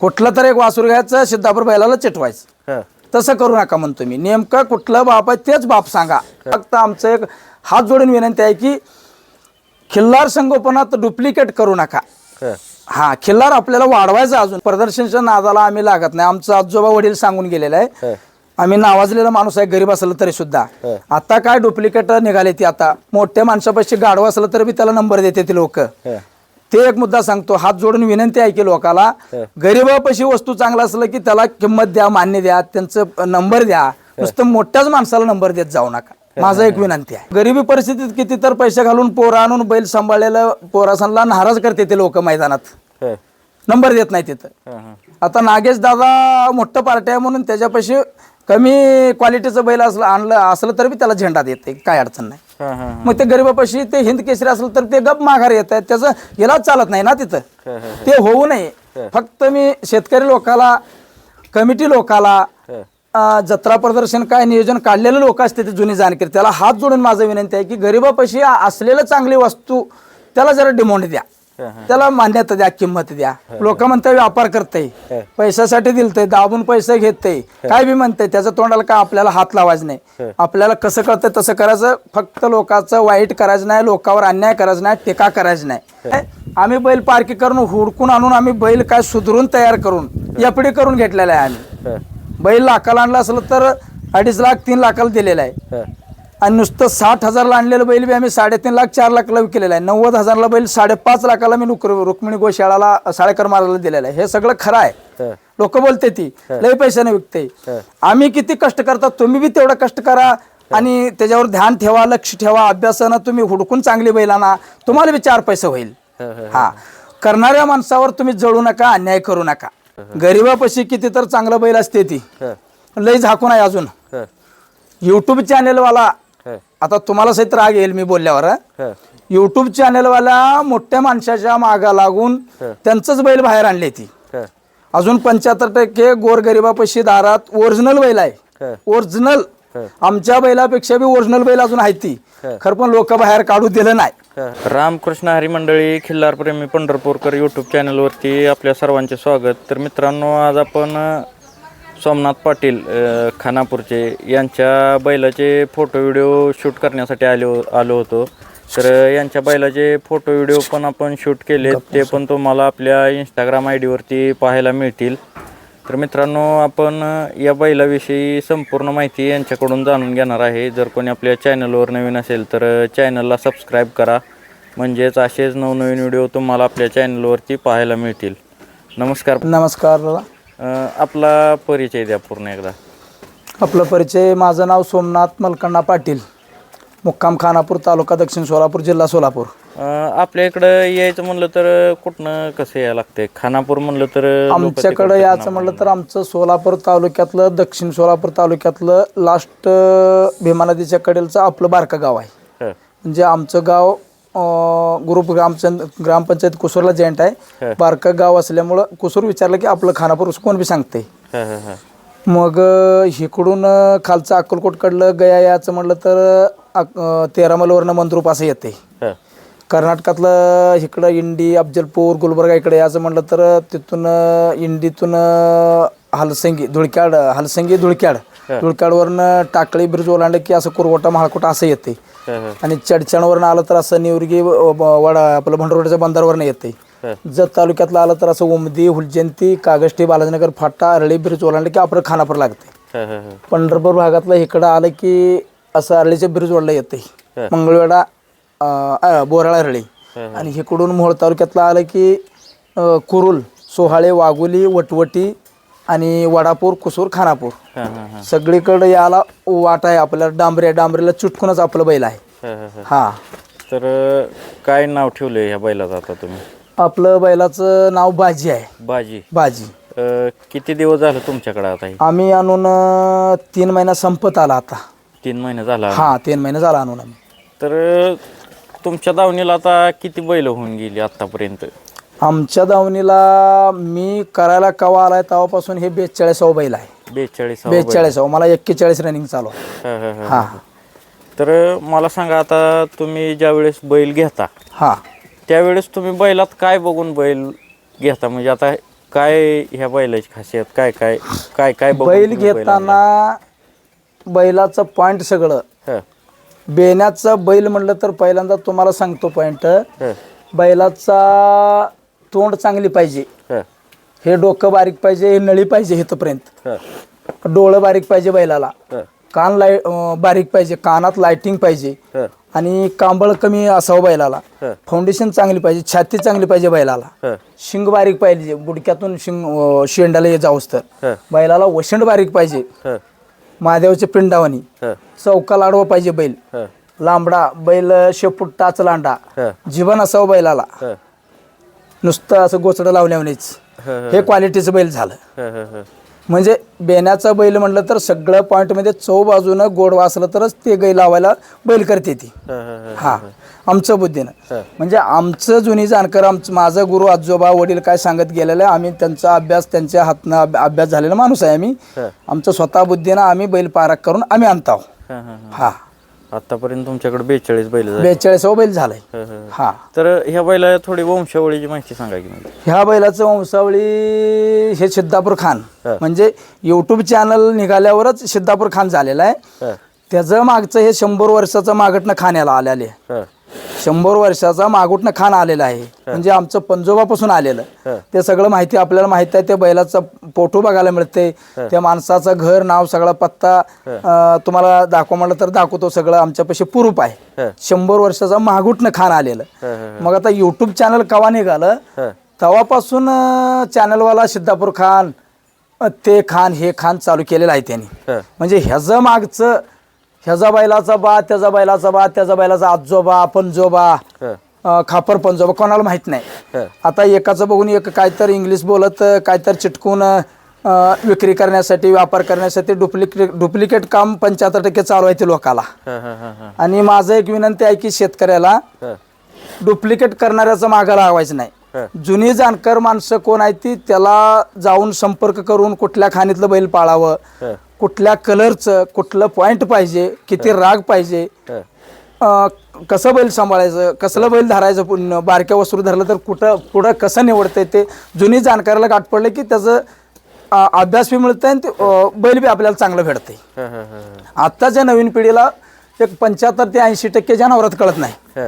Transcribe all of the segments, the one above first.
कुठलं तर एक वासूर घ्यायचं, सिद्धापूर बैलाला चिटवायचं. तसं करू नका म्हणतो मी. नेमकं कुठलं बाप आहे तेच बाप सांगा. फक्त आमचं एक हात जोडून विनंती आहे की खिल्लार संगोपनात डुप्लिकेट करू नका. हा, खिल्लार आपल्याला वाढवायचं. अजून प्रदर्शनच्या नादाला आम्ही लागत नाही. आमचं आजोबा वडील सांगून गेलेलं आहे. आम्ही नावाजलेला माणूस आहे, गरीब असलं तरी सुद्धा. आता काय डुप्लिकेट निघाले ती. आता मोठ्या माणसापाशी गाढवा असलं तरी बी त्याला नंबर देते ते लोक. ते एक मुद्दा सांगतो, हात जोडून विनंती आहे की लोकाला गरीबापाशी वस्तू चांगला असलं की त्याला किंमत द्या, मान्य द्या, त्यांचं नंबर द्या. नुसतं मोठ्याच माणसाला नंबर देत जाऊ नका. माझा एक विनंती आहे. गरिबी परिस्थितीत किती तर पैसे घालून पोरं आणून बैल सांभाळलेलं पोरासांना नाराज करते ते लोक मैदानात. नंबर देत नाही तिथं. आता नागेश दादा मोठं पार्टी आहे म्हणून त्याच्यापाशी कमी क्वालिटीचं बैल असलं तरी बी त्याला झेंडा देते, काय अडचण नाही. मग ते गरीबापाशी ते हिंद केसरी असलं तर ते गप माघार येत आहेत. त्याचं याला चालत नाही ना तिथं. ते होऊ नये. फक्त मी शेतकरी लोकाला, कमिटी लोकाला, जत्रा प्रदर्शन काय नियोजन काढलेले लोक असते ते जुनी जाणकारी, त्याला हात जोडून माझं विनंती आहे की गरीबापाशी असलेलं चांगली वस्तू त्याला जरा डिमांड द्या, त्याला मान्यता द्या, किंमत द्या. लोक म्हणतात व्यापार करते, पैशासाठी दिलतंय, दाबून पैसे घेतय, काय बी म्हणतंय. त्याच्या तोंडाला काय आपल्याला हात लावायचं नाही. आपल्याला कसं कळतंय तसं करायचं. फक्त लोकांचं वाईट करायचं नाही, लोकांवर अन्याय करायचं नाही, टीका करायचं नाही. आम्ही बैल पार्की करून हुडकून आणून आम्ही बैल काय सुधरून तयार करून एफडी करून घेतलेला आहे. आम्ही बैल लाखाला आणला असलं तर 2.5 लाख 3 लाखाला दिलेला आहे. आणि नुसतं 60,000ला आणलेलं बैल बी आम्ही 3.5 लाख 4 लाखाला विकलेला आहे. 90,000ला बैल 5.5 लाखाला मी रुक्मिणी गोशाळाला साळेकर महाराजला दिलेला आहे. हे सगळं खरं आहे. लोक बोलते ती लय पैशाने विकते. आम्ही किती कष्ट करतात, तुम्ही बी तेवढं कष्ट करा आणि त्याच्यावर ध्यान ठेवा, लक्ष ठेवा. अभ्यासानं तुम्ही हुडकून चांगली बैल आणा, तुम्हाला बी 4 पैसे होईल. हा, करणाऱ्या माणसावर तुम्ही जळू नका, अन्याय करू नका. गरीबापाशी किती तर चांगलं बैल असते ती लय झाकून आहे. अजून युट्यूब चॅनेलवाला, आता तुम्हाला सहित राग येईल मी बोलल्यावर, युट्यूब चॅनेलवाला मोठ्या माणसाच्या मागा लागून त्यांचंच बैल बाहेर आणले ती. अजून 75% गोरगरिबापाशी दारात ओरिजिनल बैल आहे. ओरिजिनल आमच्या बैलापेक्षा बी ओरिजिनल बैल अजून आहे ती. खरं पण लोक बाहेर काढू दिलं नाही. रामकृष्ण हरी मंडळी, खिल्लार प्रेमी पंढरपूरकर यूट्यूब चॅनलवरती आपल्या सर्वांचे स्वागत. तर मित्रांनो, आज आपण सोमनाथ पाटील खानापूरचे यांच्या बैलाचे फोटो व्हिडिओ शूट करण्यासाठी आलो होतो. तर यांच्या बैलाचे फोटो व्हिडिओ पण आपण शूट केले, ते पण तुम्हाला आपल्या इंस्टाग्राम ID वरती पाहायला मिळतील. तर मित्रांनो, आपण या बैलाविषयी संपूर्ण माहिती यांच्याकडून जाणून घेणार आहे. जर कोणी आपल्या चॅनलवर नवीन असेल तर चॅनलला सबस्क्राईब करा, म्हणजेच असेच नवनवीन व्हिडिओ तुम्हाला आपल्या चॅनलवरती पाहायला मिळतील. नमस्कार. नमस्कार. आपला परिचय द्या पूर्ण एकदा. आपला परिचय, माझं नाव सोमनाथ मलकण्णा पाटील, मुक्काम खानापूर, तालुका दक्षिण सोलापूर, जिल्हा सोलापूर. आपल्या इकडं यायचं म्हणलं तर कुठनं कसं यायला लागतंय? खानापूर म्हणलं तर आमच्याकडं यायचं म्हणलं तर आमचं सोलापूर तालुक्यातलं, दक्षिण सोलापूर तालुक्यातलं लास्ट भीमा नदीच्या कडेलचं आपलं बारका गाव आहे. म्हणजे आमचं गाव ग्रुप ग्रामपंचायत कुसूरला जॉईंट आहे. बारकं गाव असल्यामुळं कुसूर विचारलं की आपलं खानापूर कोण बी सांगते. मग इकडून खालचं अक्कलकोट कडलं गया याचं म्हणलं तर 13 मैलवरनं मंद्रुप असं येते. कर्नाटकातलं इकडं इंडी, अफजलपूर, गुलबर्गा इकडे याचं म्हणलं तर तिथून इंडीतून हलसंगी, धुळक्याडवरनं टाकळी ब्रिज ओलांडलं की असं कुरवटा, महाळकोटा असं येते. आणि चडचणवरनं आलं तर असं निवरगी वडा आपलं भंडरवाड्याच्या बंदरवरनं येते. जत तालुक्यातलं आलं तर असं उमदी, हुलजंती, कागष्टी, बालाजीनगर, फाटा, अरळी ब्रिज ओलांडलं की आपलं खानापूर लागते. पंढरपूर भागातलं इकडं आलं की असं अरळीचे ब्रिज ओढलं येते, मंगळवेढा, बोराळा, अरळी. आणि इकडून मोहोळ तालुक्यातलं आलं की कुरुल, सोहाळे, वाघोली, वटवटी आणि वडापूर, कुसूर, खानापूर. सगळीकडे याला वाट आहे आपल्याला. डांबरीला चुटकूनच आपलं बैल आहे. हा, तर काय नाव ठेवलंय ह्या बैलाचं आता तुम्ही? आपलं बैलाचं नाव बाजी आहे. बाजी. किती दिवस झालं तुमच्याकडे आता? आम्ही आणून 3 महिना संपत आला आता. 3 महिने झाला? हा, 3 महिने झाला आणून आम्ही. तर तुमच्या दावणीला आता किती बैल होऊन गेली आतापर्यंत? आमच्या दावणीला मी करायला कवा आलाय तेव्हापासून हे 42वा बैल आहे. 42वा. मला 41 रनिंग चालू आहे. हा. तर मला सांगा, आता तुम्ही ज्यावेळेस बैल घेता, हा, त्यावेळेस तुम्ही बैलात काय बघून बैल घेता? म्हणजे आता काय ह्या बैलाची खासियत काय काय काय काय बघून बैल तुम्ही बैल घेताना बैलाचं पॉइंट सगळं आणला? बेण्याचं बैल म्हणलं तर पहिल्यांदा तुम्हाला सांगतो पॉइंट, हं, बैलाचा तोंड चांगली पाहिजे, हं, हे डोकं बारीक पाहिजे, हे नळी पाहिजे इथपर्यंत, हं, डोळं बारीक पाहिजे बैलाला, हं, कान बारीक पाहिजे, कानात लाइटिंग पाहिजे हं, आणि कांबळ कमी असावं बैलाला, हं, फाउंडेशन चांगली पाहिजे, छाती चांगली पाहिजे बैलाला, हं, शिंग बारीक पाहिजे, बुडक्यातून शेंडाला ये जाऊस तर हं, बैलाला वशंड बारीक पाहिजे, हं, महादेवचे पिंडावानी, हं, चौका लाडवा पाहिजे बैल, हं, लांबडा बैल, शेपूट टाच लांडा, हं, जीवन असावं बैलाला, हं, नुसतं असं गोचडं लावल्यानेच हं, हे क्वालिटीचं बैल झालं. हं, हं, म्हणजे बेण्याचा बैल म्हणलं तर सगळं पॉईंटमध्ये बाजूनं गोड वाचलं तरच ते गाई लावायला बैल करते ती. हं, हा आमचं बुद्धीनं हं. म्हणजे आमचं जुनी जाणकार माझा गुरु आजोबा वडील काय सांगत गेलेलं आहे, आम्ही त्यांचा अभ्यास त्यांच्या हातनं अभ्यास झालेला माणूस आहे आम्ही. हं. आमचं स्वतः बुद्धीनं आम्ही बैल पाराक करून आम्ही आणतो. हं, हं, हं. हा आतापर्यंत तुमच्याकडे 42 बैल झाले. 42 बैल झालाय. हं, हं. हा तर ह्या बैला थोडी वंशावळीची माहिती सांगा की म्हणजे. ह्या बैलाचं वंशावळी हे सिद्धापूर खान हं. म्हणजे यूट्यूब चॅनल निघाल्यावरच सिद्धापूर खान झालेलं आहे. हं, त्याचं मागचं हे 100 वर्षाचं मागटनं खान याला आलेले, हं, 100 वर्षाचा मागुटनं खान आलेलं आहे. म्हणजे आमचं पंजोबापासून आलेलं हं. ते सगळं माहिती आपल्याला माहिती आहे. त्या बैलाचा फोटो बघायला मिळते, त्या माणसाचं घर नाव सगळा पत्ता तुम्हाला दाखव म्हटलं तर दाखवतो. सगळं आमच्यापाशी प्रूफ आहे. हं. 100 वर्षाचा मागुटनं खान आलेलं. हं, हं, मग आता यूट्यूब चॅनल कवा निघालं हं, तेव्हापासून चॅनलवाला सिद्धापूर खान ते खान हे खान चालू केलेलं आहे त्यांनी. हं, म्हणजे ह्याचं मागचं ह्याचा बैलाचा बा, त्याचा बैलाचा बा, त्याचा बैलाचा आजोबा, पंजोबा, हं, खापर पंजोबा कोणाला माहित नाही. हं, आता एकाचं बघून एक काहीतरी इंग्लिश बोलत काहीतरी चिटकून विक्री करण्यासाठी व्यापार करण्यासाठी डुप्लिकेट काम 75% चालू आहे ते लोकाला. हं, हं, हं, हं, आणि माझं एक विनंती आहे की शेतकऱ्याला हं, डुप्लिकेट करणाऱ्याचं मागं लावायचं नाही. हं, जुनी जाणकार माणसं कोण आहेत ती त्याला जाऊन संपर्क करून कुठल्या खाणीतलं बैल पाळावं, हं, कुठल्या कलरचं, कुठलं पॉईंट पाहिजे, किती राग पाहिजे, हं, कसं बैल सांभाळायचं, कसलं बैल धरायचं, पुन्हा बारक्या वस्तू धरलं तर पुढं कसं निवडतंय ते जुनी जाणकाराला गाठ पडलं की त्याचं अभ्यास बी मिळतंय आणि ते बैल बी आपल्याला चांगलं भेटतंय. हं, हं, हं, आत्ताच्या नवीन पिढीला एक 75 ते 80% जनावरात कळत नाही. हं,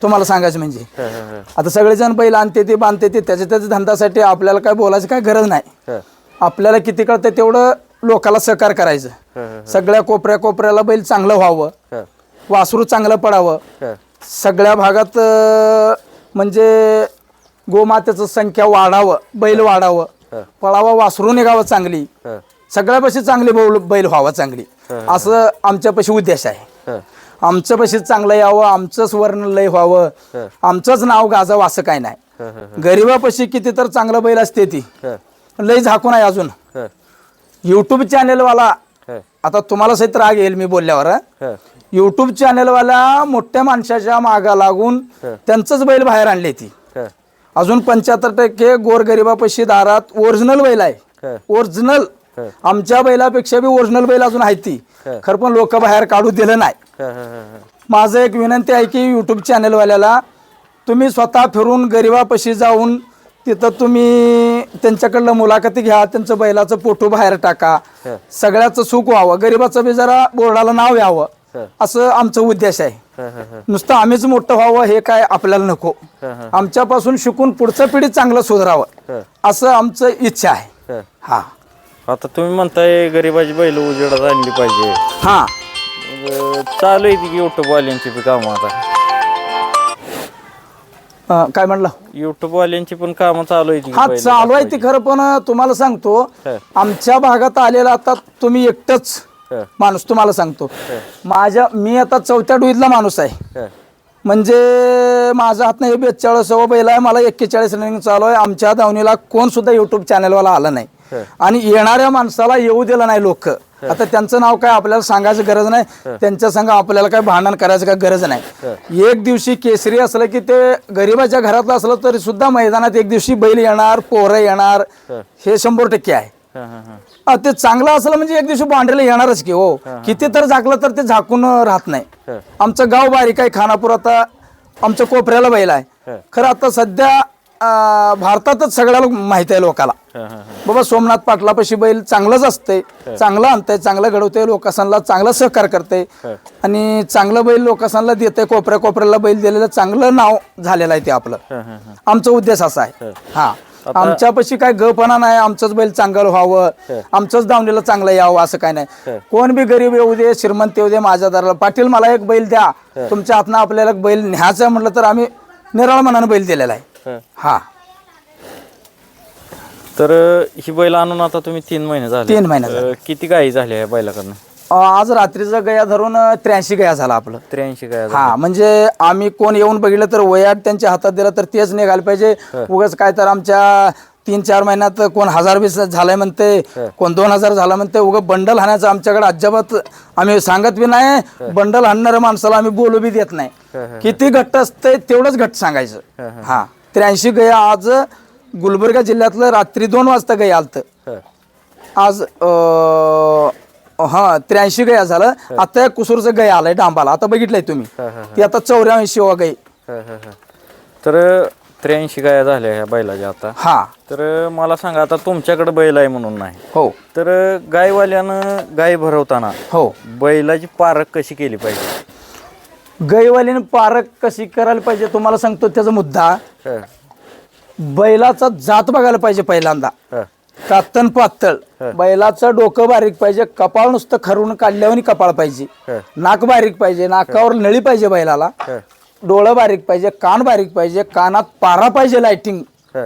तुम्हाला सांगायचं म्हणजे हं, हं, हं, आता सगळेजण बैल आणते ते बांधते ते त्याच्या धंद्यासाठी आपल्याला काय बोलायचं काय गरज नाही. हं, आपल्याला किती कळतं तेवढं लोकाला सहकार करायचं. हं, सगळ्या कोपऱ्याला बैल चांगलं व्हावं, हं, वासरू चांगलं पडावं, हं, सगळ्या भागात म्हणजे गोमातेचं संख्या वाढावं, बैल वाढावं, हं, पळावं, वासरू निघावं चांगली, हं, सगळ्यापाशी चांगली बैल व्हावं चांगली, असं आमच्यापाशी उद्देश आहे. हं, आमच्यापाशी चांगलं यावं, आमचंच वर्ण लय व्हावं, हं, आमचंच नाव गाजावं असं काय नाही. हं, हं, गरिबापाशी किती तर चांगलं बैल असते ती हं, लय झाकून आहे अजून. हं, यूट्यूब चॅनेलवाला हं, आता तुम्हाला सहित राग येईल मी बोलल्यावर, हं, यूट्यूब चॅनेलवाला मोठ्या माणसाच्या मागा लागून हं. त्यांचंच बैल बाहेर आणले ती. हं, अजून 75% गोरगरिबापाशी दारात ओरिजिनल बैल आहे. हं, ओरिजिनल हं. आमच्या बैलापेक्षा बी ओरिजिनल बैल अजून आहेत ती. हं. खरं पण लोक बाहेर काढू दिलं नाही. हं, हं, हं, माझं एक विनंती आहे की यूट्यूब चॅनेलवाल्याला तुम्ही स्वतः फिरून गरिबापाशी जाऊन तिथं तुम्ही त्यांच्याकडलं मुलाखती घ्या, त्यांचं बैलाचं फोटो बाहेर टाका, हं. सगळ्याचं सुख व्हावं, गरिबाचं बी जरा बोर्डाला नाव यावं, हं. असं आमचं उद्देश आहे. हं, हं, हं, नुसतं आम्हीच मोठं व्हावं हे काय आपल्याला नको. हं, हं, आमच्यापासून शिकून पुढचं पिढी चांगलं सुधारावं हं, असं आमचं इच्छा आहे. हं. हा आता तुम्ही म्हणताय गरीबाची बैल उजेडात आणली पाहिजे. हा चालू आहे की युट्यूब वाल्यांची बी कामं आता. काय म्हणलं? युट्यूब वाल्यांची पण कामं चालू आहे हा चालू आहे ती खरं, पण तुम्हाला सांगतो हं. आमच्या भागात आलेला आता तुम्ही एकटंच हं, माणूस. तुम्हाला सांगतो मी आता 4थ्या डुईतला माणूस आहे. हं, म्हणजे माझ्या हातनं हे 42 बैल आहे, मला 41 रनिंग चालू आहे. आमच्या दावणीला कोण सुद्धा युट्यूब चॅनलवाला आलं नाही हं. आणि येणाऱ्या माणसाला येऊ दिलं नाही लोक. आता त्यांचं नाव काय आपल्याला सांगायचं गरज नाही, त्यांच्या संग आपल्याला काय भांडण करायचं काय गरज नाही. एक दिवशी केसरी असलं की ते गरिबाच्या घरातलं असलं तरी सुद्धा मैदानात एक दिवशी बैल येणार, पोरं येणार, हे 100% आहे. हं, हं, हं, ते चांगलं असलं म्हणजे एक दिवशी बांड्रेला येणारच की हो. किती तर झाकलं तर ते झाकून राहत नाही. हं. आमचं गाव बारीक आहे खानापूर, आता आमच्या कोपऱ्याला बैल आहे. हं. खरं आता सध्या भारतातच सगळ्याला माहिती आहे लोकाला. बाबा सोमनाथ पाटलापाशी बैल चांगलंच असतंय, चांगलं आणतंय, चांगलं घडवतंय, लोकांना चांगलं सहकार करतंय आणि चांगलं बैल लोकांना देतंय. कोपऱ्या कोपऱ्याला बैल दिलेलं चांगलं नाव झालेलं आहे ते आपलं. आमचा उद्देश असा आहे. हा, आमच्यापाशी काय गपणा नाही, आमचंच बैल चांगलं व्हावं, आमचंच दावणीला चांगलं यावं असं काय नाही. कोण बी गरीब येऊ दे, श्रीमंत येऊ दे, माझ्या दाराला पाटील मला एक बैल द्या, तुमच्या हातनं आपल्याला बैल न्यायचं म्हटलं तर आम्ही निराळ मनानं बैल दिलेला आहे. हा, तर ही बैल आणून आता तुम्ही 3 महिने झाले. 3 महिने झाले. किती गायी झाल्या या बैलाकडनं? आज रात्रीचा गया धरून 83 गया झाला आपलं. 83 गाया. हा, म्हणजे आम्ही कोण येऊन बघितलं तर वयात त्यांच्या हातात दिलं तर तेच निघायला पाहिजे. उगाच काय तर आमच्या 3-4 महिन्यात कोण 1020 झालंय म्हणते, कोण 2000 झाला म्हणते. उगा बंडल हाणायचं आमच्याकडे अजिबात आम्ही सांगत बी नाही. बंडल हाणणाऱ्या माणसाला आम्ही बोलू बी देत नाही. किती घट्ट असते तेवढंच घट्ट सांगायचं. हा, 83 गया आज गुलबर्गा जिल्ह्यातलं रात्री 2 वाजता गया आलतं. आज 83 गया झालं. आता कुसूरचं गया आलंय डांबाला, आता बघितलंय तुम्ही. ती आता 84 गाई. तर 83 गाया झाल्या ह्या बैलाच्या आता. हा, तर मला सांगा, आता तुमच्याकडे बैल आहे म्हणून नाही, हो, तर गायवाल्यानं गाय भरवताना हो, बैलाची पारख कशी केली पाहिजे? गाईवालीने पारख कशी करायला पाहिजे तुम्हाला सांगतो. त्याचा मुद्दा, बैलाचा जात बघायला पाहिजे पहिल्यांदा. कातन पातळ, बैलाचं डोकं बारीक पाहिजे, कपाळ नुसतं खरून काढल्यावर कपाळ पाहिजे, नाक बारीक पाहिजे, नाकावर नळी पाहिजे बैलाला, डोळं बारीक पाहिजे, कान बारीक पाहिजे, कानात पारा पाहिजे लाइटिंग,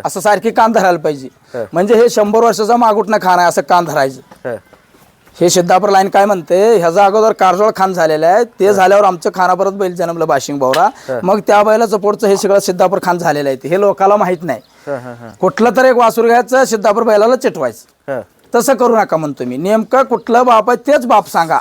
असं सारखी कान धरायला पाहिजे. म्हणजे हे 100 वर्षाचा मागुटनं खान आहे असं कान धरायचं. हे सिद्धापूर लाईन काय म्हणते, ह्याचा अगोदर कारजोळ खान झालेलं आहे. ते झाल्यावर आमचं खानापरत बैल जन्मलं बाशिंग भावरा. मग त्या बैलाचं पोटचं हे सगळं सिद्धापूर खान झालेलं आहे. हे लोकांना माहित नाही. कुठलं तर एक वासूर घ्यायचं, सिद्धापूर बैलाला चिटवायचं. तसं करू नका म्हणतो मी. नेमकं कुठलं बाप आहे तेच बाप सांगा.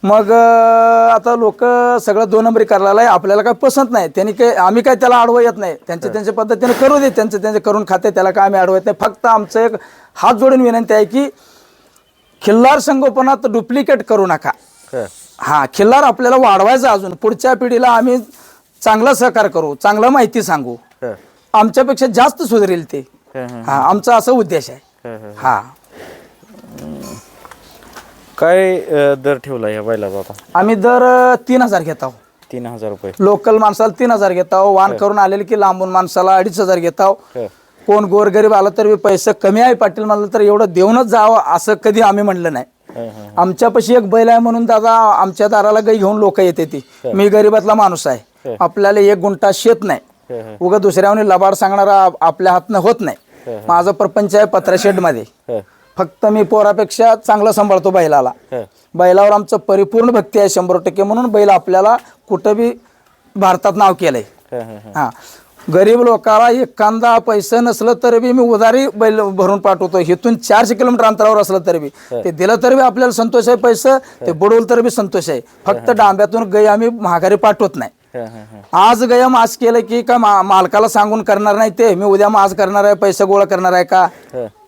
मग आता लोक सगळं 2 नंबरी करायला आहे. आपल्याला काय पसंत नाही. त्यांनी काय, आम्ही काय त्याला अडवं येत नाही. त्यांच्या पद्धतीने करू दे, त्यांचे करून खाते, त्याला काय आम्ही अडवत नाही. फक्त आमचं एक हात जोडून विनंती आहे की खिल्लार संगोपनात डुप्लिकेट करू नका. हा, खिल्लार आपल्याला वाढवायचं, अजून पुढच्या पिढीला आम्ही चांगला सहकार करू, चांगलं माहिती सांगू, आमच्यापेक्षा जास्त सुधारेल ते. हा, आमचा असा उद्देश आहे. हा, काय दर ठेवला या बैलाचा आता? आम्ही दर 3000 घेत आहोत. 3000 रुपये. लोकल माणसाला 3000 घेत आहोत. वाहन करून आलेले की लांबून माणसाला 2500 घेत आहोत. कोण गोरगरीब आला तर पैसे कमी आहे पाटील म्हणलं तर एवढं देऊनच जावं असं कधी आम्ही म्हणलं नाही. आमच्यापाशी एक बैल आहे म्हणून दादा आमच्या दाराला गाई घेऊन लोक येते. ती मी गरीबातला माणूस आहे. आपल्याला 1 गुंठा शेत नाही. उगा दुसऱ्याने लबाड सांगणारा आपल्या हातनं होत नाही. माझा प्रपंच आहे पत्रा मध्ये. फक्त मी पोरापेक्षा चांगलं सांभाळतो बैलाला. बैलावर आमचं परिपूर्ण भक्ती आहे 100%. म्हणून बैल आपल्याला कुठं बी भारतात नाव केलंय. हा, गरीब लोकांना एखादा पैसे नसलं तरी बी मी उधारी बैल भरून पाठवतो. इथून 400 किलोमीटर अंतरावर असलं तरी बी ते दिलं तरी बी आपल्याला संतोष आहे. पैसे ते बुडवलं तरी बी संतोष आहे. फक्त डांब्यातून गाय आम्ही महागारी पाठवत नाही. आज गया मास केलं की का मालकाला सांगून करणार नाही. ते मी उद्या मास करणार आहे, पैसे गोळा करणार आहे का,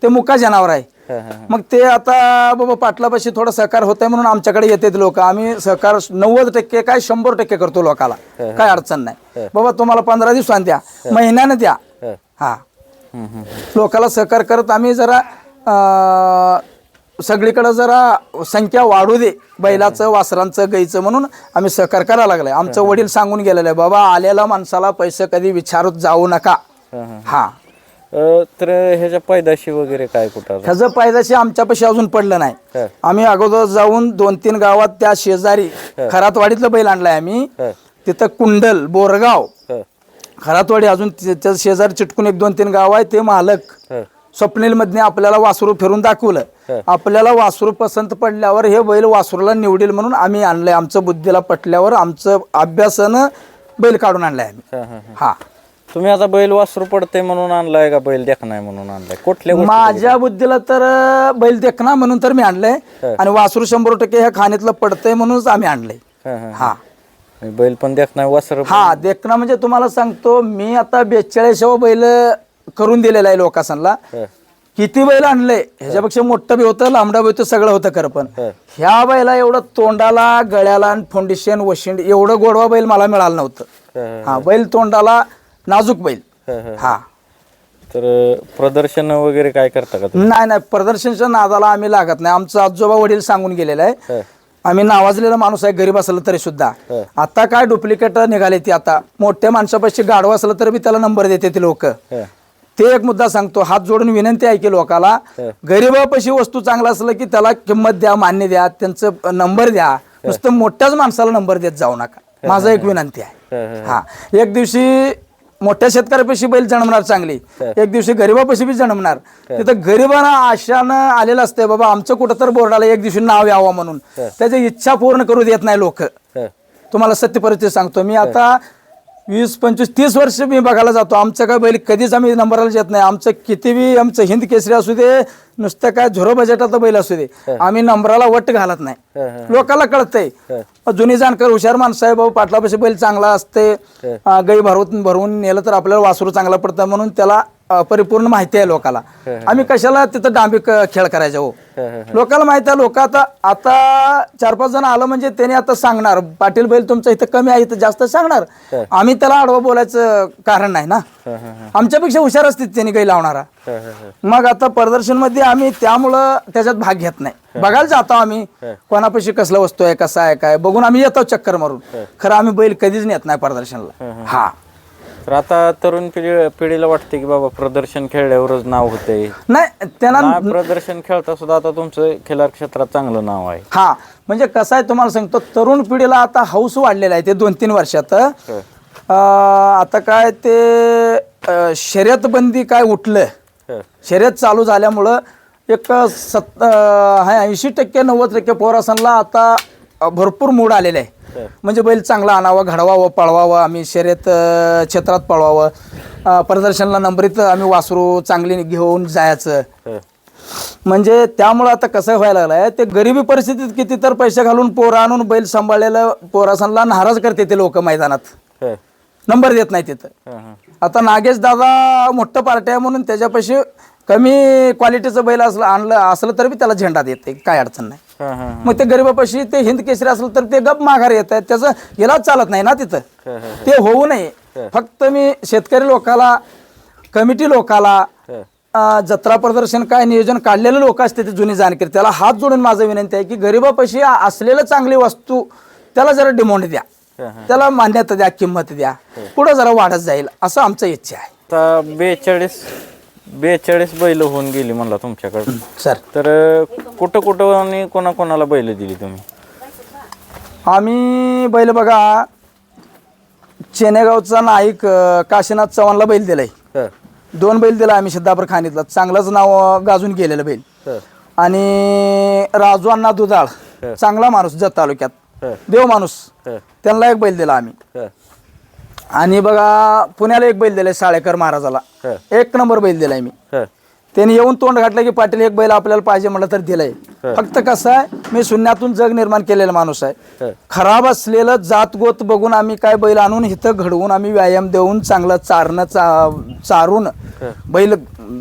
ते मुका जनावर आहे. मग ते आता बाबा पाटलापाशी थोडं सहकार होतंय म्हणून आमच्याकडे येतात लोक. आम्ही सहकार 90% काय 100% करतो लोकाला. काय अडचण नाही. बाबा तुम्हाला 15 दिवसांनी द्या, महिन्यानं द्या. हा, लोकाला सहकार करत आम्ही जरा सगळीकडे जरा संख्या वाढू दे बैलाचं, वासरांचं, गाईचं, म्हणून आम्ही सहकार करायला लागलाय. आमचं वडील सांगून गेलेलं आहे, बाबा आलेला माणसाला पैसे कधी विचारत जाऊ नका. हा, तर ह्याच्या पैदाशी वगैरे काय कुठं? ह्याचं पैदाशी आमच्यापाशी अजून पडलं नाही. आम्ही अगोदर जाऊन 2-3 गावात त्या शेजारी खरातवाडीतलं बैल आणलाय आम्ही. तिथं कुंडल, बोरगाव, खरातवाडी, अजून त्याच्या शेजारी चिटकून 1-2-3 गाव आहे. ते मालक स्वप्नील मधने आपल्याला वासरू फिरून दाखवलं. आपल्याला वासरू पसंत पडल्यावर हे बैल वासरूला निवडील म्हणून आम्ही आणलंय. आमचं बुद्धीला पटल्यावर आमचं अभ्यासानं बैल काढून आणलाय आम्ही. हा, तुम्ही आता बैल वासरू पडते म्हणून आणलाय का बैल देखणार म्हणून आणलाय? कुठल्या माझ्या बुद्धीला तर बैल देखना म्हणून तर मी आणलंय. आणि वासरू 100% ह्या खाणीतलं पडतंय म्हणूनच आम्ही आणलंय. हा, बैल पण देखणार, वासर. हा, देखना म्हणजे तुम्हाला सांगतो मी आता 42 बैल करून दिलेला आहे लोकांना. किती बैल आणले ह्याच्यापेक्षा मोठं बी होतं, लांबडा बी होतं, सगळं होतं. खरं पण ह्या बैला एवढं तोंडाला, गळ्याला, फोंडिशन, वशिंड एवढं गोडवा बैल मला मिळालं नव्हतं. हा, बैल तोंडाला नाजूक बैल, हा. तर प्रदर्शन वगैरे काय करता का तुम्ही? नाही प्रदर्शनच्या नादाला आम्ही लागत नाही. आमचं आजोबा वडील सांगून गेलेलं आहे. आम्ही नावाजलेला माणूस आहे, गरीब असलं तरी सुद्धा. आता काय डुप्लिकेट निघाले ती, आता मोठ्या माणसापाशी गाढवा असलं तरी बी त्याला नंबर देते ते लोक. ते एक मुद्दा सांगतो, हात जोडून विनंती आहे की लोकाला, गरीबापाशी वस्तू चांगला असलं की त्याला किंमत द्या, मान्य द्या, त्यांचं नंबर द्या. नुसतं मोठ्याच माणसाला नंबर देत जाऊ नका, माझा एक विनंती आहे. हा, एक दिवशी मोठ्या शेतकऱ्यापाशी बैल जन्मणार चांगली, एक दिवशी गरीबापाशी बी जन्मणार. तिथं गरीबांना आशानं आलेलं असतंय, बाबा आमचं कुठं तर बोर्डाला एक दिवशी नाव यावं म्हणून. त्याची इच्छा पूर्ण करू देत नाही लोक. तुम्हाला सत्य परिस्थिती सांगतो मी, आता 20, 25, 30 वर्ष मी बघायला जातो. आमचं काय बैल कधीच आम्ही नंबरला येत नाही. आमचं किती बी आमचं हिंद केसरी असू दे, नुसतं काय झिरो बजेटाचा बैल असू दे, आम्ही नंबराला वट घालत नाही. लोकांना कळतंय, जुनी जाणकार हुशार माणसं आहे, बाबा पाटलापाशी बैल चांगला असते, गाई भरवून नेलं तर आपल्याला वासरू चांगला पडतं म्हणून त्याला परिपूर्ण माहिती आहे लोकाला. आम्ही कशाला तिथं डांबिक खेळ करायचा हो. लोकांना माहिती आहे. लोक आता 4-5 जण आलं म्हणजे त्याने आता सांगणार, पाटील बैल तुमचं इथं कमी आहे, इथं जास्त सांगणार. आम्ही त्याला आडवं बोलायचं कारण नाही ना. आमच्यापेक्षा हुशार असतील त्यांनी काही लावणारा. मग आता प्रदर्शन मध्ये आम्ही त्यामुळं त्याच्यात भाग घेत नाही. बघायला जातो आम्ही, कोणापाशी कसला वस्तू आहे, कसा आहे, काय बघून आम्ही येतो चक्कर मारून. खरं आम्ही बैल कधीच नेत नाही प्रदर्शनला. हा. तर आता तरुण पिढीला वाटते की बाबा प्रदर्शन खेळल्यावरच नाव होते. नाही, त्यांना प्रदर्शन खेळता सुद्धा आता तुमचं खिल्लार क्षेत्रात चांगलं नाव आहे. हा, म्हणजे कसं आहे तुम्हाला सांगतो, तरुण पिढीला आता हौस वाढलेला आहे. ते 2-3 वर्षात आता काय ते शर्यत बंदी काय उठलं, शर्यत चालू झाल्यामुळं एक 80% 90% पोरासांना आता भरपूर मूड आलेले आहे. म्हणजे बैल चांगला आणावा, घडवावं, पळवावं, आम्ही शर्यत क्षेत्रात पळवावं, प्रदर्शनला नंबरीत आम्ही वासरू चांगली घेऊन जायचं. म्हणजे त्यामुळं आता कसं व्हायला लागलंय, ते गरिबी परिस्थितीत किती तर पैसे घालून पोरं आणून बैल सांभाळलेलं पोरासांना नाराज करते ते लोक मैदानात, नंबर देत नाही तिथं. आता नागेश दादा मोठं पार्टी आहे म्हणून त्याच्यापाशी कमी क्वालिटीचं बैल असलं तरी बी त्याला झेंडा देते, काय अडचण नाही. मग ते गरीबापाशी ते हिंद केसरी असलं तर ते गप माघार येत आहेत, त्याचं याला चालत नाही ना तिथं. ते होऊ नये. फक्त मी शेतकरी लोकाला, कमिटी लोकाला, जत्रा प्रदर्शन काय नियोजन काढलेले लोक असते ते जुनी जाणकारी, त्याला हात जोडून माझं विनंती आहे की गरीबापाशी असलेलं चांगली वस्तू त्याला जरा डिमांड द्या, त्याला मान्यता द्या, किंमत द्या, पुढं जरा वाढत जाईल असं आमचं इच्छा आहे. आता 42 बैल होऊन गेली म्हणला तुमच्याकडे सर. तर कुठं आणि कोणाला बैल दिली तुम्ही? आम्ही बैल बघा, चेनेगावचा नाईक काशीनाथ चव्हाणला बैल दिलाय. 2 बैल दिला आम्ही सिद्धापूर खाणीतला, चांगलंच नाव गाजून गेलेलं बैल. आणि राजू अण्णा दुधाळ, चांगला माणूस, जत तालुक्यात देव माणूस, त्यांना एक बैल दिला आम्ही. आणि बघा पुण्याला एक बैल दिलाय साळेकर महाराजाला, 1 नंबर बैल दिलाय मी. त्यांनी येऊन तोंड घातलं की पाटील एक बैल आपल्याला पाहिजे म्हटलं तर दिलंय. फक्त कसं आहे, मी शून्यातून जग निर्माण केलेला माणूस आहे. खराब असलेलं जात गोत बघून आम्ही काय बैल आणून इथं घडवून आम्ही व्यायाम देऊन चांगलं चारून बैल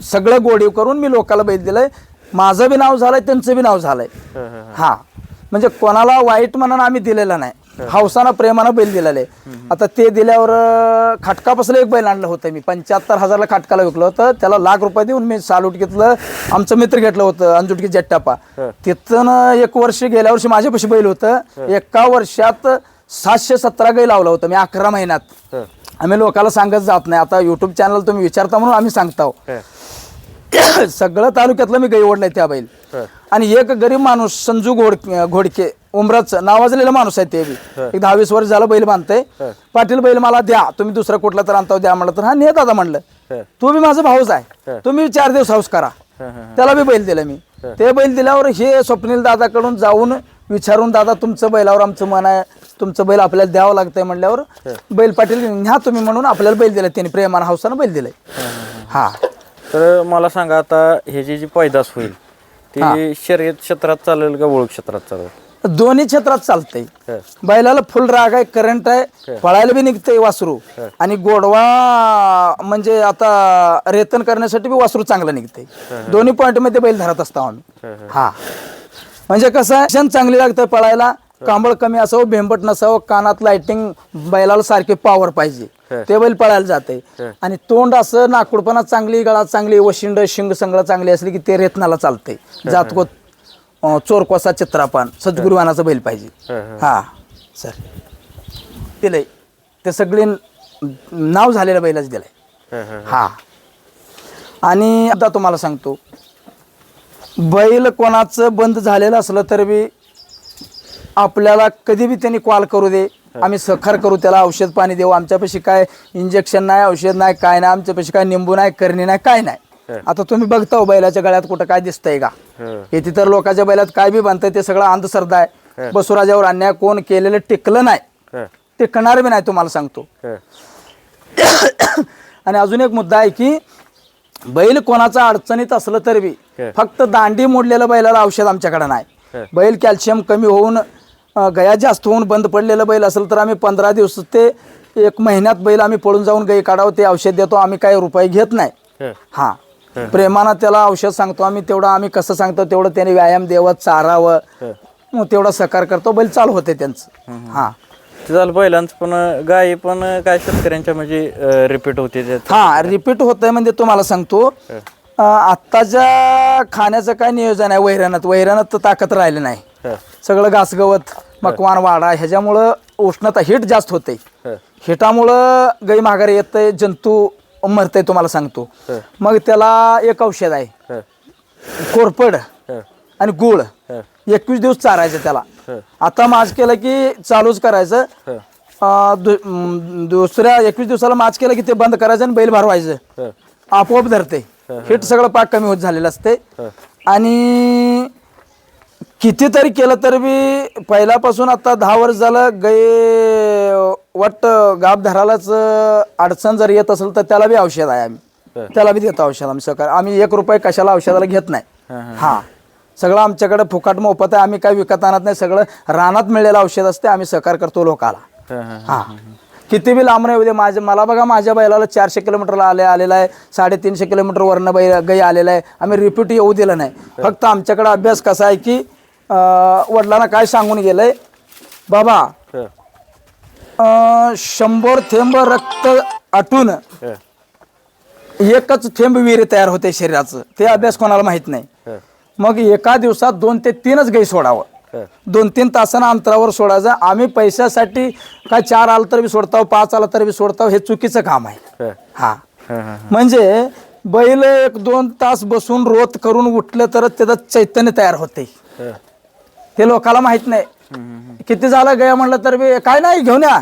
सगळं गोडीव करून मी लोकांना बैल दिलंय. माझं बी नाव झालंय, त्यांचं बी नाव झालंय. हा, म्हणजे कोणाला वाईट म्हणून आम्ही दिलेलं नाही, हौसानं प्रेमानं बैल दिलेलं आहे. आता ते दिल्यावर खाटकापासून एक बैल आणलं होतं मी, 75,000ला खाटकाला विकलं होतं. त्याला ₹1,00,000 देऊन मी सालूट घेतलं. आमचं मित्र घेतलं होतं अंजुटकी जट्टापा. तिथून 1 वर्ष, गेल्या वर्षी माझ्यापाशी बैल होतं. 1 वर्षात 717 गाई लावलं होतं मी 11 महिन्यात. आम्ही लोकांना सांगत जात नाही, आता युट्यूब चॅनल तुम्ही विचारता म्हणून आम्ही सांगतो. सगळं तालुक्यातलं मी गाई ओढलंय त्या बैल. आणि एक गरीब माणूस संजू घोडके उमराच नावाजलेला माणूस आहे, ते बी एक 10-20 वर्ष झालं बैल बांधतंय. पाटील बैल मला द्या, तुम्ही दुसरा कुठला तर आणता द्या म्हणलं तर हा ने दादा म्हणलं, तू बी माझा भाऊच आहे, तुम्ही 4 दिवस हाऊस करा. त्याला बी बैल दिलं मी. ते बैल दिल्यावर हे स्वप्नील दादाकडून जाऊन विचारून, दादा तुमचं बैलावर आमचं मन आहे, तुमचं बैल आपल्याला द्यावं लागतंय म्हणल्यावर बैल पाटील न्या तुम्ही म्हणून आपल्याला बैल दिला. त्यांनी प्रेमानं हौसानं बैल दिलंय. हा, तर मला सांगा, आता हे जी पैदास होईल ती शर्यत क्षेत्रात चालेल का वळू क्षेत्रात चालेल? दोन्ही क्षेत्रात चालतंय. बैलाला फुल राग आहे, करंट आहे, पळायला बी निघतंय वासरू. आणि गोडवा म्हणजे आता रेतन करण्यासाठी बी वासरू चांगलं निघतंय. दोन्ही पॉइंट मध्ये बैल धरत असतो आम्ही. हा, म्हणजे कसं आहे, क्षण चांगली लागतं पळायला कांबळ कमी असावं, भेंबट नसावं, कानात लाइटिंग, बैलाला सारखे पॉवर पाहिजे, ते बैल पळायला जाते. आणि तोंड असं, नाकुडपणा चांगली, गळा चांगली, वशिंड शिंग संगळ चांगली असली की ते रेतनाला चालते. जातको चोरकोसा चित्रापान सद्गुरुवानाचं बैल पाहिजे. हा सर दिलंय ते सगळे नाव झालेलं बैलाच दिलंय. हा आणि आता तुम्हाला सांगतो, बैल कोणाचं बंद झालेलं असलं तर बी आपल्याला कधी बी त्यांनी कॉल करू दे, आम्ही सहकार करू, त्याला औषध पाणी देऊ. आमच्यापाशी काय इंजेक्शन नाही, औषध नाही, काय नाही. आमच्यापाशी काय निंबू नाही, करणी नाही, काय नाही. आता तुम्ही बघता बैलाच्या गळ्यात कुठं काय दिसतंय का? हे तिथं लोकांच्या बैलात काय बी बांधतंय ते सगळं अंधश्रद्धा आहे. बसुराजावर अन्याय कोण केलेलं टिकलं नाही, टिकणार बी नाही, तुम्हाला सांगतो. आणि अजून एक मुद्दा आहे की बैल कोणाचा अडचणीत असलं तर बी फक्त दांडी मोडलेलं बैलाला औषध आमच्याकडे नाही. बैल कॅल्शियम कमी होऊन गया जास्त होऊन बंद पडलेलं बैल असेल तर आम्ही 15 दिवस ते 1 महिन्यात बैल आम्ही पळून जाऊन गाई काढावं, ते औषध देतो. आम्ही काही रुपये घेत नाही. हा प्रेमानं त्याला औषध सांगतो आम्ही, तेवढं आम्ही कसं सांगतो तेवढं त्याने व्यायाम द्यावं, चारावं, मग तेवढा सकार करतो, बैल चालू होते त्यांचं. हा झालं बैलांचं. पण गायी पण काय शेतकऱ्यांच्या म्हणजे रिपीट होते. हा रिपीट होतंय म्हणजे तुम्हाला सांगतो, आत्ताच्या खाण्याचं काय नियोजन आहे, वैरानात तर ताकद राहिली नाही. सगळं घासगवत, मकवान वाडा, ह्याच्यामुळं उष्णता हीट जास्त होते. हिटामुळं गाई माघारी येतंय, जंतू मरतंय, तुम्हाला सांगतो. मग त्याला एक औषध आहे, कोरपड आणि गुळ, 21 दिवस चारायचं त्याला. आता माज केलं की चालूच करायचं, दुसऱ्या 21 दिवसाला माज केलं की ते बंद करायचं आणि बैल भरवायचं, आपोआप धरते. हिट सगळं पाक कमी होत झालेलं असते. आणि कितीतरी केलं तर बी पहिल्यापासून आता 10 वर्ष झालं गाय वाट गाभ धरायलाच अडचण जर येत असेल तर त्याला बी औषध आहे, आम्ही त्याला बी देतो औषध. आम्ही सकाळ आम्ही 1 रुपये कशाला औषधाला घेत नाही. हा सगळं आमच्याकडे फुकट मोफत आहे, आम्ही काही विकत आणत नाही, सगळं रानात मिळलेलं औषध असते, आम्ही सहकार करतो लोकाला. हा किती बी लांब नाही उद्या मला बघा, माझ्या बैलाला 400 किलोमीटरला आलेला आहे, 350 किलोमीटर वरनं गाई आलेला आहे. आम्ही रिपीट येऊ दिलं नाही. फक्त आमच्याकडे अभ्यास कसा आहे की वडिलांना काय सांगून गेलंय, बाबा 100 थेंब रक्त आटून एकच थेंब विहिरी तयार होते शरीराचं, ते अभ्यास कोणाला माहित नाही. मग एका दिवसात 2 ते 3च गाई सोडावं, 2-3 तासांना अंतरावर सोडायचं. आम्ही पैशासाठी काय 4 आलं तर बी सोडताव, 5 आलं तर बी सोडताव, हे चुकीचं काम आहे. हा म्हणजे बैल 1-2 तास बसून रोत करून उठलं तर त्याचं चैतन्य तयार होते, ते लोकांना माहित नाही. किती झालं गया म्हणलं तर बी काय नाही घेऊन या,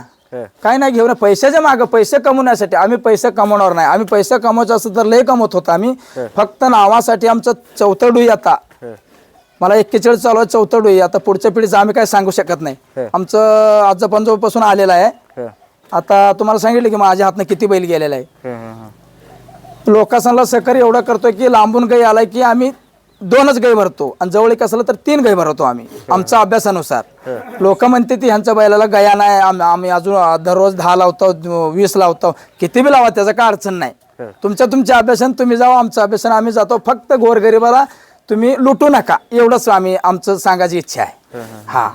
काय नाही घेऊन, पैशाच्या मागं, पैसे कमवण्यासाठी. आम्ही पैसे कमवणार नाही, आम्ही पैसे कमवायचं असं तर लय कमवत होतो आम्ही, फक्त नावासाठी. आमचं 4थं डुई, आता मला 41 चालू आहे, 4थं डुई. आता पुढच्या पिढीचं आम्ही काय सांगू शकत नाही. आमचं आजोबांपासून आलेलं आहे. आता तुम्हाला सांगितलं की माझ्या हातनं किती बैल गेलेला आहे. लोकांना सहकार्य एवढं करतोय की लांबून गाई आलाय की आम्ही 2च गाई भरतो, आणि जवळीक असलं तर 3 गाई भरवतो आम्ही आमच्या अभ्यासानुसार. लोक म्हणते ती ह्यांच्या बैलाला गया नाही, आम्ही अजून दररोज 10 लावतो, 20 लावतो, किती बी लावा, त्याचं काय अडचण नाही. तुमच्या अभ्यासान तुम्ही जावा, आमचं अभ्यासान आम्ही जातो. फक्त गोरगरिबाला तुम्ही लुटू नका, एवढंच आमचं सांगायची इच्छा आहे. हा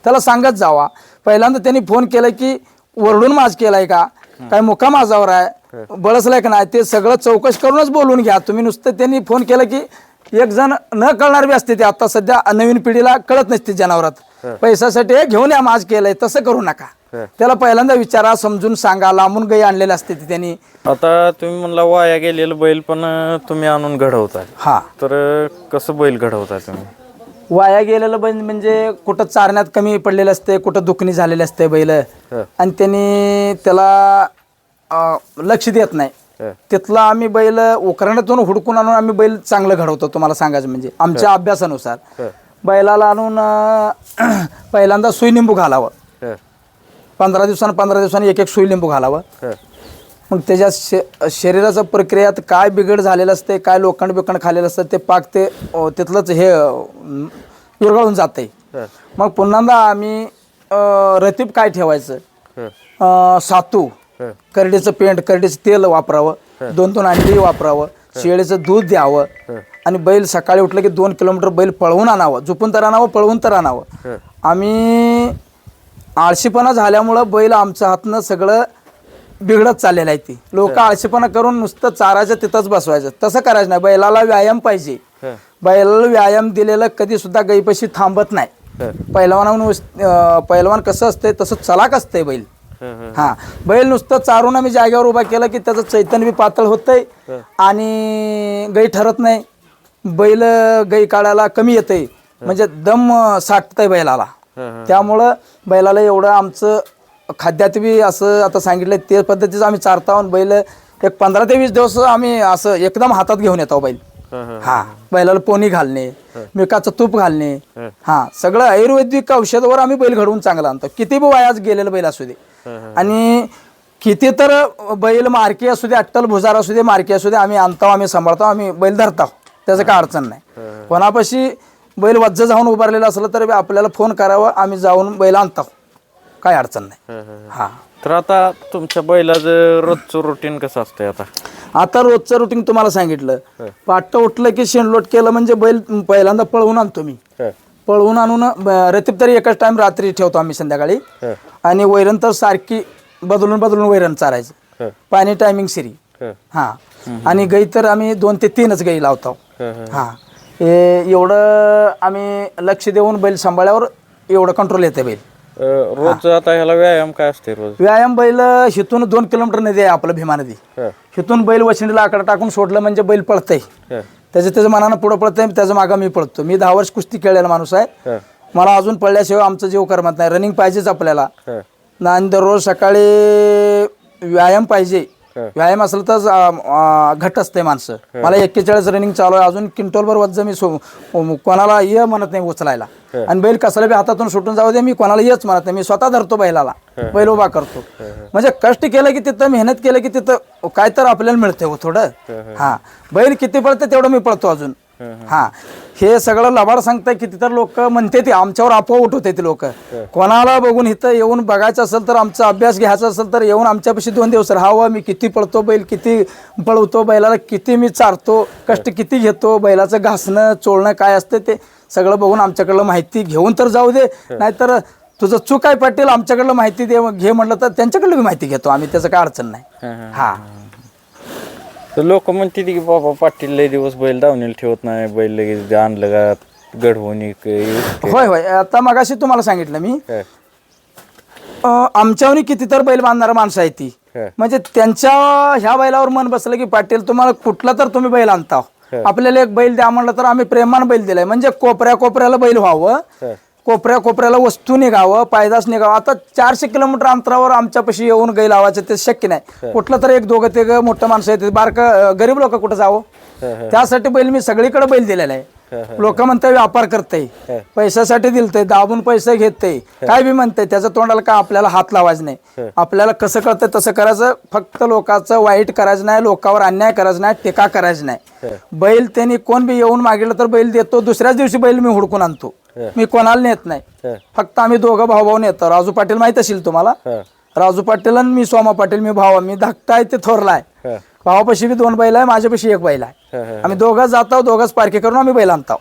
त्याला सांगत जावा. पहिल्यांदा त्यांनी फोन केला की वरडून माज केलाय का, काय मुका माझावर आहे, बळसलाय का नाही, ते सगळं चौकशी करूनच बोलून घ्या तुम्ही. नुसतं त्यांनी फोन केला की एक जण न कळणार बी असते, ते आता सध्या नवीन पिढीला कळत नसते जनावरात, पैशासाठी घेऊन या माज केलंय, तसं करू नका. त्याला पहिल्यांदा विचारा, समजून सांगा. लांबून गाई आणलेले असते ती त्यांनी. आता तुम्ही म्हणला वाया गेलेलं बैल पण तुम्ही आणून घडवताय. हा तर कसं बैल घडवताय तुम्ही? वाया गेलेलं बैल म्हणजे कुठं चारण्यात कमी पडलेलं असते, कुठं दुखणी झालेली असते बैल, आणि त्यांनी त्याला लक्ष देत नाही. तिथला आम्ही बैल उकरण्यातून हुडकून आणून आम्ही बैल चांगलं घडवतो. तुम्हाला सांगायचं म्हणजे आमच्या अभ्यासानुसार बैलाला आणून पहिल्यांदा सुई लिंबू घालावं, 15 दिवसांनी 1-1 सुई लिंबू घालावं. मग त्याच्या शरीराच्या प्रक्रियात काय बिघड झालेलं असते, काय लोखंड खाल्लेलं असतं, ते पाक ते तिथलंच हे विरघळून जाते. मग पुन्हा आम्ही रतीब काय ठेवायचं, सातू, करडीचं पेंट, करडीचं तेल वापरावं, 2-2 अंडी वापरावं, शेळीचं दूध द्यावं, आणि बैल सकाळी उठलं की 2 किलोमीटर बैल पळवून आणावं, झोपून तर आणावं, पळवून तर आणावं. आम्ही आळशीपणा झाल्यामुळं बैल आमच्या हातनं सगळं बिघडत चाललेलं आहे. ती लोक आळशीपणा करून नुसतं चारायचं तिथंच बसवायचं, तसं करायचं नाही. बैलाला व्यायाम पाहिजे. बैलाला व्यायाम दिलेलं कधी सुद्धा गाईपाशी थांबत नाही. पहिलवान कसं असतंय तसं चलाक असतंय बैल. हा, बैल नुसतं चारून आम्ही जागेवर उभा केलं की त्याचं चैतन्य बी पातळ होतंय आणि गाई ठरत नाही. बैल गाई काढायला कमी येतंय, म्हणजे दम साठतंय बैलाला. त्यामुळं बैलाला एवढं आमचं खाद्यात बी असं आता सांगितलं ते पद्धतीचं आम्ही चारतो. बैल एक 15 ते 20 दिवस आम्ही असं एकदम हातात घेऊन येतो बैल. हा, बैलाला पोनी घालणे, मिठाचं तूप घालणे, हा सगळं आयुर्वेदिक औषधावर आम्ही बैल घडवून चांगला आणतो. किती बी वयाच गेलेलं बैल असू दे आणि किती तर बैल मार्की असू दे, अट्टल भुजार असू दे, मार्की असू दे, आम्ही आणतो, आम्ही सांभाळतो, आम्ही बैल धरतो. त्याचं काय अडचण नाही. कोणापाशी बैल वज्ज जाऊन उभारलेलं असलं तर आपल्याला फोन करावा, आम्ही जाऊन बैल आणतो, काय अडचण नाही. हा, तर आता तुमच्या बैलाचं रोजचं रुटीन कसं असतंय? आता रोजचं रुटीन तुम्हाला सांगितलं. पाट उठलं की शेणलोट केलं म्हणजे बैल पहिल्यांदा पळवून आणतो मी. पळवून आणून रतीब तरी एकच टाइम रात्री ठेवतो आम्ही संध्याकाळी. आणि वैरण तर सारखी बदलून बदलून वैरण चारायचं, पाणी टायमिंग सिरी. हा, आणि गाई तर आम्ही 2 ते 3च गाई लावतो. हा, एवढं आम्ही लक्ष देऊन बैल सांभाळल्यावर एवढं कंट्रोल येते बैल. रोज आता ह्याला व्यायाम काय असते? रोज व्यायाम बैल हिथून 2 किलोमीटर नदी आहे आपलं, भीमा नदी. हिथून बैल वशिंडीला आकडा टाकून सोडलं म्हणजे बैल पळतंय. त्याच्या मनानं पुढं पळतंय, त्याच्या मागं मी पळतो. मी 10 वर्ष कुस्ती खेळलेला माणूस आहे. मला अजून पळल्याशिवाय आमचं जीव करमत नाही. रनिंग पाहिजेच आपल्याला. आणि दररोज सकाळी व्यायाम पाहिजे. व्यायाम असलं तर घट असते माणसं. मला 41 रनिंग चालू आहे. अजून क्विंटलभर वज्ज मी कोणाला ये म्हणत नाही उचलायला. आणि बैल कसाला बी हातातून सुटून जाऊ दे, मी कोणाला येच म्हणत नाही. मी स्वतः धरतो बैलाला, बैल उभा करतो. म्हणजे कष्ट केलं की तिथं, मेहनत केलं की तिथं काय तर आपल्याला मिळते हो थोडं. हा, बैल किती पळते तेवढं मी पळतो अजून. हा, हे सगळं लबाड सांगताय किती तर लोक म्हणते ते आमच्यावर आपोआप उठवते ते लोक. कोणाला बघून इथं येऊन बघायचं असेल तर, आमचा अभ्यास घ्यायचा असेल तर येऊन आमच्यापाशी 2 दिवस राहावं. मी किती पळतो बैल, किती पळवतो बैलाला, किती मी चारतो, कष्ट किती घेतो, बैलाचं घासणं चोळणं काय असतं ते सगळं बघून आमच्याकडलं माहिती घेऊन तर जाऊ दे. नाहीतर तुझं चूक आहे पाटील, आमच्याकडलं माहिती दे घे म्हटलं तर त्यांच्याकडलं बी माहिती घेतो आम्ही, त्याचं काय अडचण नाही. हा, तर लोक म्हणते की बाबा पाटील लय दिवस बैल दावणीला ठेवत नाही, बैल लगेच आणलं का गडवून. होय होय, आता मगाशी तुम्हाला सांगितलं मी, आमच्यावनी किती तर बैल बांधणारा माणसं आहे ती. म्हणजे त्यांच्या ह्या बैलावर मन बसलं की पाटील तुम्हाला कुठला तर तुम्ही बैल आणता, आपल्याला एक बैल द्या म्हणलं तर आम्ही प्रेमान बैल दिलाय. म्हणजे कोपऱ्या कोपऱ्याला बैल व्हावं, कोपऱ्या कोपऱ्याला वस्तू निघावं, पायदास निघावं. आता 400 किलोमीटर अंतरावर आमच्यापाशी येऊन गाई लावायचं ते शक्य नाही. कुठलं तर 1-2 ते मोठं माणसं येते, बारकं गरीब लोक कुठं जावं. त्यासाठी बैल मी सगळीकडे बैल दिलेला आहे. लोक म्हणते व्यापार करते, पैशासाठी दिलते, दाबून पैसे घेते, काय बी म्हणते, त्याच्या तोंडाला काय आपल्याला हात लावायचं नाही. आपल्याला कसं कळतंय तसं करायचं. फक्त लोकांचं वाईट करायचं नाही, लोकांवर अन्याय करायचं नाही, टीका करायचं नाही. बैल त्यांनी कोण बी येऊन मागितलं तर बैल देतो. दुसऱ्याच दिवशी बैल मी हुडकून आणतो. मी कोणाला नेत नाही. फक्त आम्ही दोघं भाऊ नेतो. राजू पाटील माहित असेल तुम्हाला, राजू पाटील आणि मी सोमा पाटील, मी भाऊ. मी धाकटा आहे ते थोरला आहे. भावापाशी बी 2 बैल आहे, माझ्यापाशी 1 बैल आहे. आम्ही दोघं जातो, दोघंच पारखी करून आम्ही बैल आणतो.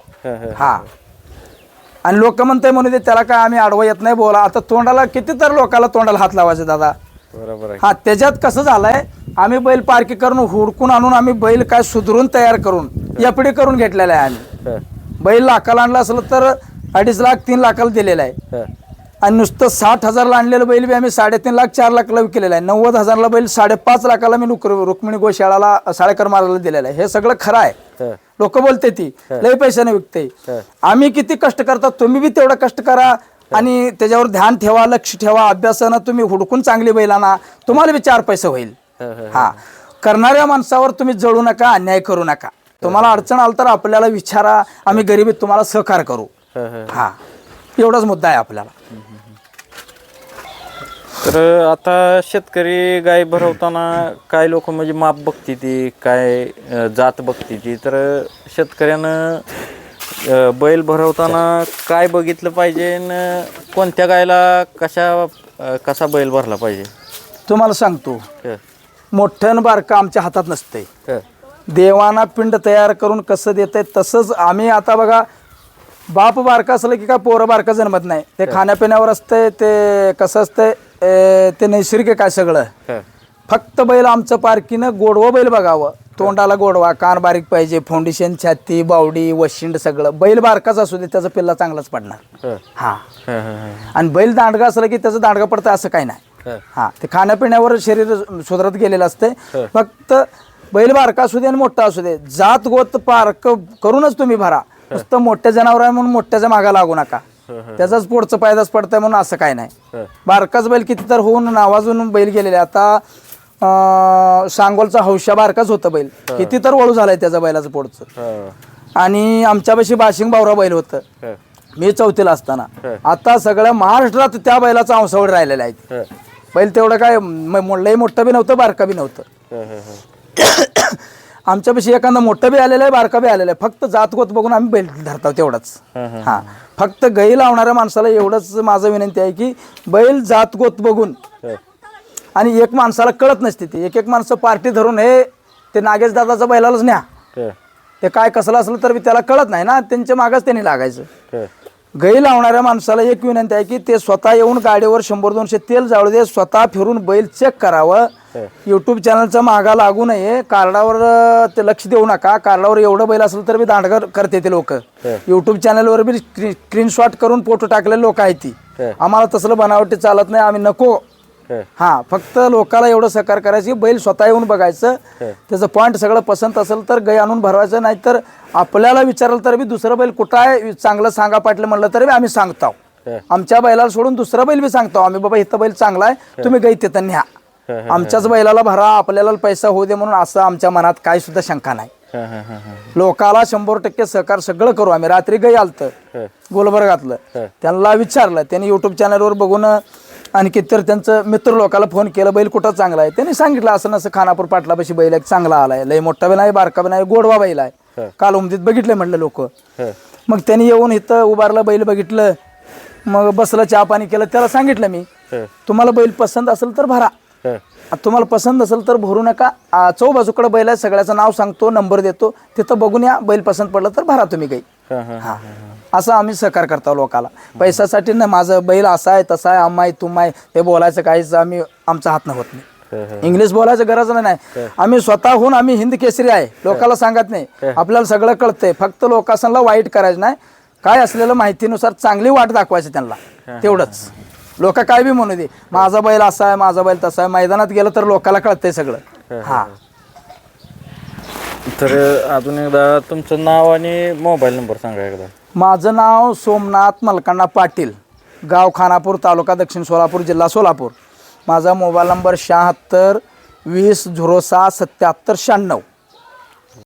हा, आणि लोक म्हणते म्हणून ते त्याला काय आम्ही आडवं येत नाही बोला. आता तोंडाला किती तर लोकाला तोंडाला हात लावायचे दादा. बरोबर आहे. हा, त्याच्यात कसं झालंय, आम्ही बैल पारखी करून हुडकून आणून आम्ही बैल काय सुधरून तयार करून एफडी करून घेतलेला आहे आम्ही. बैल लाखाला आणला असलं तर 2.5 लाख 3 लाखाला दिलेला आहे. आणि नुसतं 60,000ला आणलेलं बैल बी आम्ही 3.5 लाख 4 लाखाला विकलेलं आहे. 90,000ला बैल 5.5 लाखाला मी रुक्मिणी गोशाळाला साळेकर महाराजला दिलेलं आहे. हे सगळं खरं आहे. लोक बोलते ती लय पैशाने विकते. आम्ही किती कष्ट करतात, तुम्ही बी तेवढं कष्ट करा आणि त्याच्यावर ध्यान ठेवा, लक्ष ठेवा. अभ्यासानं तुम्ही हुडकून चांगली बैल आणा, तुम्हाला बी 4 पैसे होईल. हा, करणाऱ्या माणसावर तुम्ही जळू नका, अन्याय करू नका. तुम्हाला अडचण आलं तर आपल्याला विचारा, आम्ही गरिबीत तुम्हाला सहकार्य करू. हा, एवढाच मुद्दा आहे आपल्याला. तर आता शेतकरी गाय भरवताना काय लोक म्हणजे माप बघते ती, काय जात बघते ती. तर शेतकऱ्यानं बैल भरवताना काय बघितलं पाहिजे, कोणत्या गायला कसा बैल भरला पाहिजे? तुम्हाला सांगतो, मोठ्यानं बारकं आमच्या हातात नसतंय. देवाना पिंड तयार करून कसं देतंय तसंच आम्ही. आता बघा, बाप बारका असलं की काय पोरं बारका जन्मत नाही. ते खाण्यापिण्यावर असतंय, ते कसं असतंय ते नैसर्गिक काय सगळं. फक्त बैल आमचं पारखीनं गोडवं बैल बघावं, तोंडाला गोडवा, कान बारीक पाहिजे, फाउंडेशन, छाती, बावडी, वशिंड सगळं. बैल बारकाच असू दे त्याचा पिल्ला चांगलाच पडणार. हा आणि बैल दांडगा असलं की त्याचं दांडगा पडतं असं काही नाही. हा ते खाण्यापिण्यावर शरीर सुधारत गेलेलं असतंय. फक्त बैल बारका असू दे आणि मोठा असू दे, जात गोत पारक करूनच तुम्ही भरा. नुसतं मोठ्या जनावर आहे म्हणून मोठ्याच्या मागा लागू नका, त्याचाच पुढचं पायदास पडतंय म्हणून असं काय नाही. बारकाच बैल किती तर होऊन नावाजून बैल गेलेले. आता सांगोलचा हौशा बारकाच होतं बैल, किती तर वळू झालाय त्याच्या बैलाचं पुढचं. आणि आमच्यापाशी बाशिंग बावरा बैल होतं मी 4थीला असताना. आता सगळ्या महाराष्ट्रात त्या बैलाचा अंशावळ राहिलेला आहे. बैल तेवढं काय लई मोठं बी नव्हतं, बारका बी नव्हतं. आमच्यापाशी एखादा मोठं बी आलेलं आहे, बारका बी आलेला आहे. फक्त जातगोत बघून आम्ही बैल धरतो तेवढंच. हा फक्त गाई लावणाऱ्या माणसाला एवढंच माझं विनंती आहे की बैल जातगोत बघून. आणि एक माणसाला कळत नसते ती, एक एक माणसं पार्टी धरून हे ते नागेश दादाचा बैलालाच न्या, ते काय कसलं असलं तर त्याला कळत नाही ना, त्यांच्या मागच त्यांनी लागायचं. गाई लावणाऱ्या माणसाला एक विनंती आहे की ते स्वतः येऊन गाडीवर 100-200 तेल जाळू दे, स्वतः फिरून बैल चेक करावं. युट्यूब चॅनलचा मागा लागू नये, कार्डावर ते लक्ष देऊ नका. कार्डावर एवढं बैल असेल तर बी दांडगा करते ते लोक. युट्यूब चॅनलवर बी स्क्रीनशॉट करून फोटो टाकलेले लोक आहेत ती. आम्हाला तसलं बनावटी चालत नाही, आम्ही नको. हा फक्त लोकाला एवढं सहकार्य करायचं, बैल स्वतः येऊन बघायचं, त्याचं पॉईंट सगळं पसंत असेल तर गाय आणून भरवायचं. नाही तर आपल्याला विचारलं तर बी दुसरं बैल कुठं आहे चांगलं सांगा पाटलं म्हणलं तरी बी आम्ही सांगतो. आमच्या बैलाला सोडून दुसरं बैल बी सांगतो आम्ही, बाबा इथं बैल चांगला आहे, तुम्ही गाई तिथं न्या, आमच्याच बैलाला भरा, आपल्याला पैसा होऊ दे म्हणून. असं आमच्या मनात काही सुद्धा शंका नाही. लोकाला 100% सहकार सगळं करू आम्ही. रात्री गाई आलतं गुलबर्गातलं, त्यांना विचारलं, त्यांनी युट्यूब चॅनलवर बघून आणि कितीतर त्यांचं मित्र लोकाला फोन केलं, बैल कुठं चांगला आहे. त्यांनी सांगितलं असं नसं खानापूर पाटलापाशी बैल एक चांगला आलाय, लय मोठा बी नाही बारका बी नाही, गोडवा बैल आहे, काल उमदीत बघितलं म्हणलं लोक. मग त्यांनी येऊन इथं उभारलं, बैल बघितलं, मग बसलं, चहा पाणी केलं. त्याला सांगितलं मी, तुम्हाला बैल पसंत असेल तर भरा, तुम्हाला पसंत असेल तर भरू नका. चौबाजूकडे बैल आहे, सगळ्याचं नाव सांगतो, नंबर देतो, तिथं बघून या, बैल पसंत पडलं तर भरा तुम्ही गाई. हा असं आम्ही सहकार करतो लोकाला. पैशासाठी ना माझं बैल असा आहे तसा आहे, आम्हाय तुमाय हे बोलायचं काहीच आम्ही आमचा हात होत नाही. इंग्लिश बोलायचं गरज नाही. आम्ही स्वतःहून आम्ही हिंद केसरी आहे, लोकाला सांगत नाही. आपल्याला सगळं कळतंय, फक्त लोकांना वाईट करायचं नाही. काय असलेलं माहितीनुसार चांगली वाट दाखवायची त्यांना, तेवढंच. लोक काय बी म्हणू दे, माझा बैल असा आहे, माझा बैल तसा आहे, मैदानात गेलं तर लोकाला कळतंय सगळं. हा तर अजून एकदा तुमचं नाव आणि मोबाईल नंबर सांगा एकदा. माझं नाव सोमनाथ मलकांना पाटील, गाव खानापूर, तालुका दक्षिण सोलापूर, जिल्हा सोलापूर. माझा मोबाईल नंबर 76 20 06 77 96.